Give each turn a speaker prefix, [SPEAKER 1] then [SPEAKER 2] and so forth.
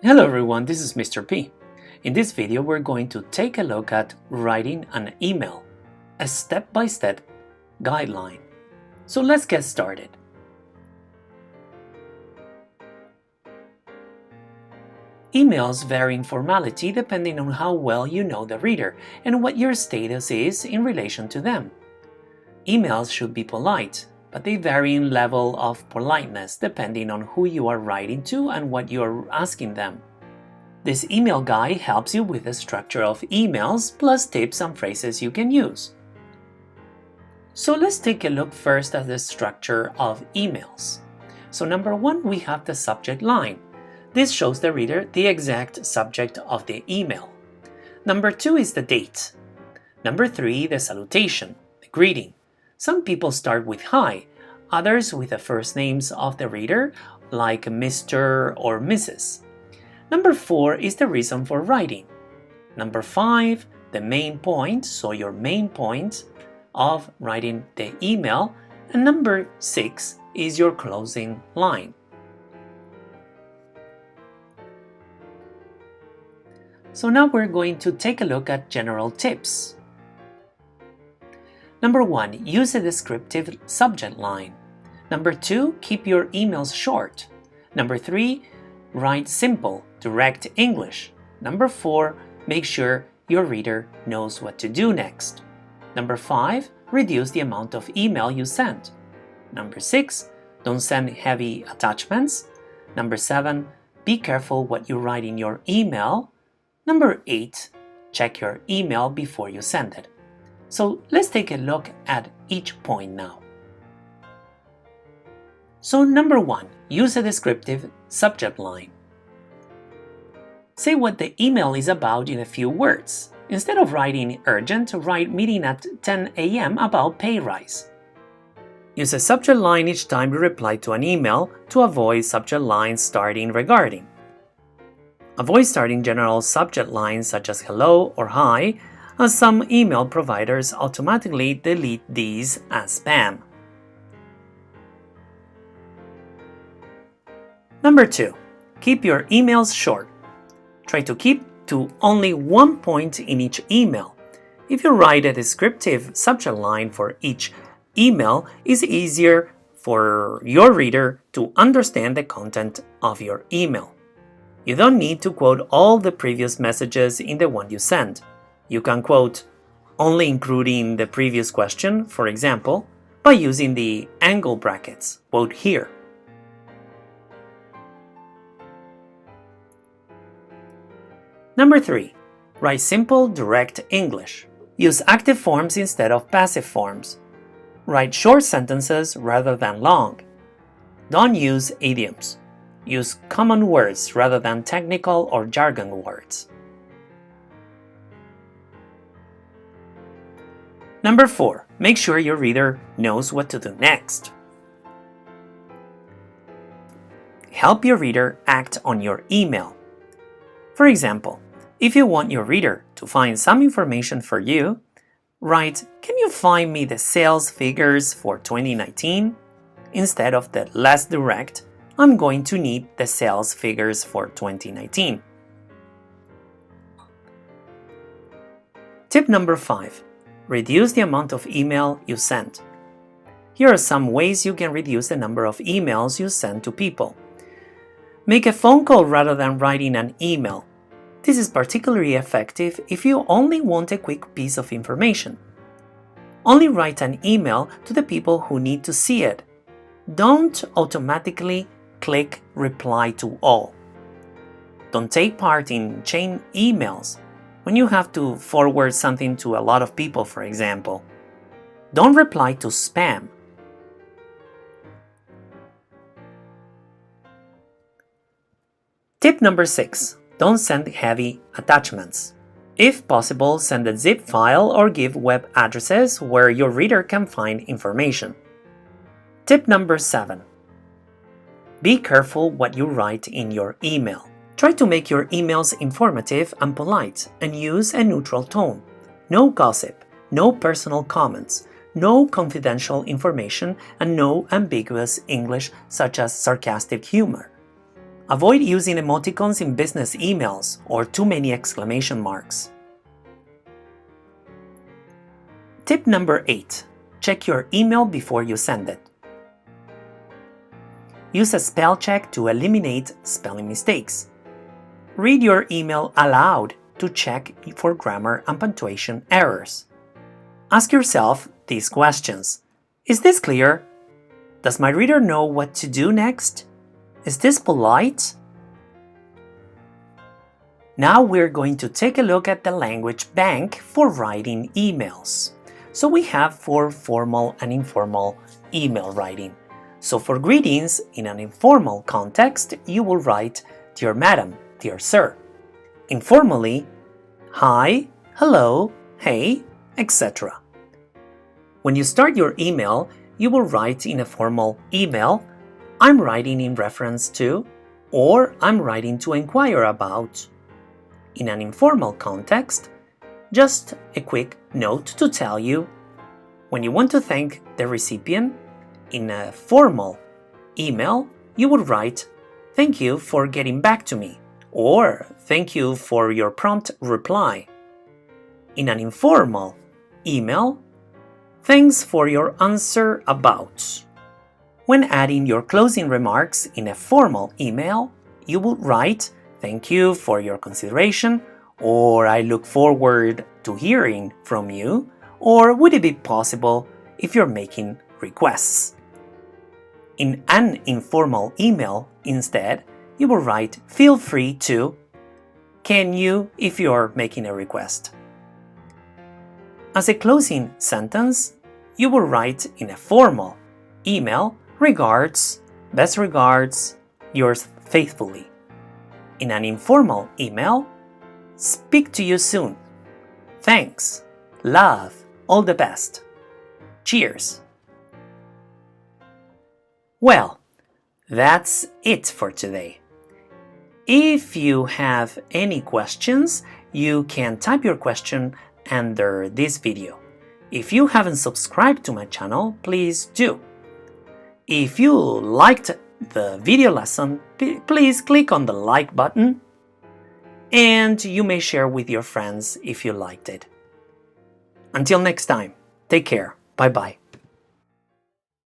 [SPEAKER 1] Hello everyone, this is Mr. P. In this video, we're going to take a look at writing an email, a step-by-step guideline. So let's get started. Emails vary in formality depending on how well you know the reader and what your status is in relation to them. Emails should be polite, but they vary in level of politeness depending on who you are writing to and what you are asking them. This email guide helps you with the structure of emails plus tips and phrases you can use. So let's take a look first at the structure of emails. So number one, we have the subject line. This shows the reader the exact subject of the email. Number two is the date. Number three, the salutation, the greeting. Some people start with hi, others with the first names of the reader, like Mr. or Mrs. Number four is the reason for writing. Number five, the main point, so your main point of writing the email. And number six is your closing line. So now we're going to take a look at general tips. Number one, use a descriptive subject line. Number two, keep your emails short. Number three, write simple, direct English. Number four, make sure your reader knows what to do next. Number five, reduce the amount of email you send. Number six, don't send heavy attachments. Number seven, be careful what you write in your email. Number eight, check your email before you send it. So let's take a look at each point now. So number one, use a descriptive subject line. Say what the email is about in a few words. Instead of writing urgent, write meeting at 10 a.m. about pay rise. Use a subject line each time you reply to an email to avoid subject lines starting regarding. Avoid starting general subject lines such as hello or hi, as some email providers automatically delete these as spam. Number two, keep your emails short. Try to keep to only one point in each email. If you write a descriptive subject line for each email, it's easier for your reader to understand the content of your email. You don't need to quote all the previous messages in the one you send. You can quote only including the previous question, for example, by using the angle brackets, quote here. Number three, write simple, direct English. Use active forms instead of passive forms. Write short sentences rather than long. Don't use idioms. Use common words rather than technical or jargon words. Number four, make sure your reader knows what to do next. Help your reader act on your email. For example, if you want your reader to find some information for you, write, "Can you find me the sales figures for 2019? Instead of the less direct, I'm going to need the sales figures for 2019. Tip number five. Reduce the amount of email you send. Here are some ways you can reduce the number of emails you send to people. Make a phone call rather than writing an email. This is particularly effective if you only want a quick piece of information. Only write an email to the people who need to see it. Don't automatically click reply to all. Don't take part in chain emails when you have to forward something to a lot of people, for example. Don't reply to spam. Tip number six, don't send heavy attachments. If possible, send a zip file or give web addresses where your reader can find information. Tip number seven, be careful what you write in your email. Try to make your emails informative and polite and use a neutral tone. No gossip, no personal comments, no confidential information, and no ambiguous English such as sarcastic humor. Avoid using emoticons in business emails or too many exclamation marks. Tip number 8. Check your email before you send it. Use a spell check to eliminate spelling mistakes. Read your email aloud to check for grammar and punctuation errors. Ask yourself these questions. Is this clear? Does my reader know what to do next? Is this polite? Now we're going to take a look at the language bank for writing emails. So we have for formal and informal email writing. So for greetings in an informal context, you will write Dear Madam, Dear Sir. Informally, hi, hello, hey, etc. When you start your email, you will write in a formal email, I'm writing in reference to, or I'm writing to inquire about. In an informal context, just a quick note to tell you, when you want to thank the recipient, in a formal email, you would write, thank you for getting back to me, or thank you for your prompt reply. In an informal email, thanks for your answer about. When adding your closing remarks in a formal email, you will write, thank you for your consideration, or I look forward to hearing from you, or would it be possible if you're making requests? In an informal email, instead, you will write, feel free to, can you if you're making a request. As a closing sentence, you will write in a formal email, regards, best regards, yours faithfully. In an informal email, speak to you soon. Thanks, love, all the best. Cheers. Well, that's it for today. If you have any questions, you can type your question under this video. If you haven't subscribed to my channel, please do. If you liked the video lesson, please click on the like button, and you may share with your friends if you liked it. Until next time, take care. Bye-bye.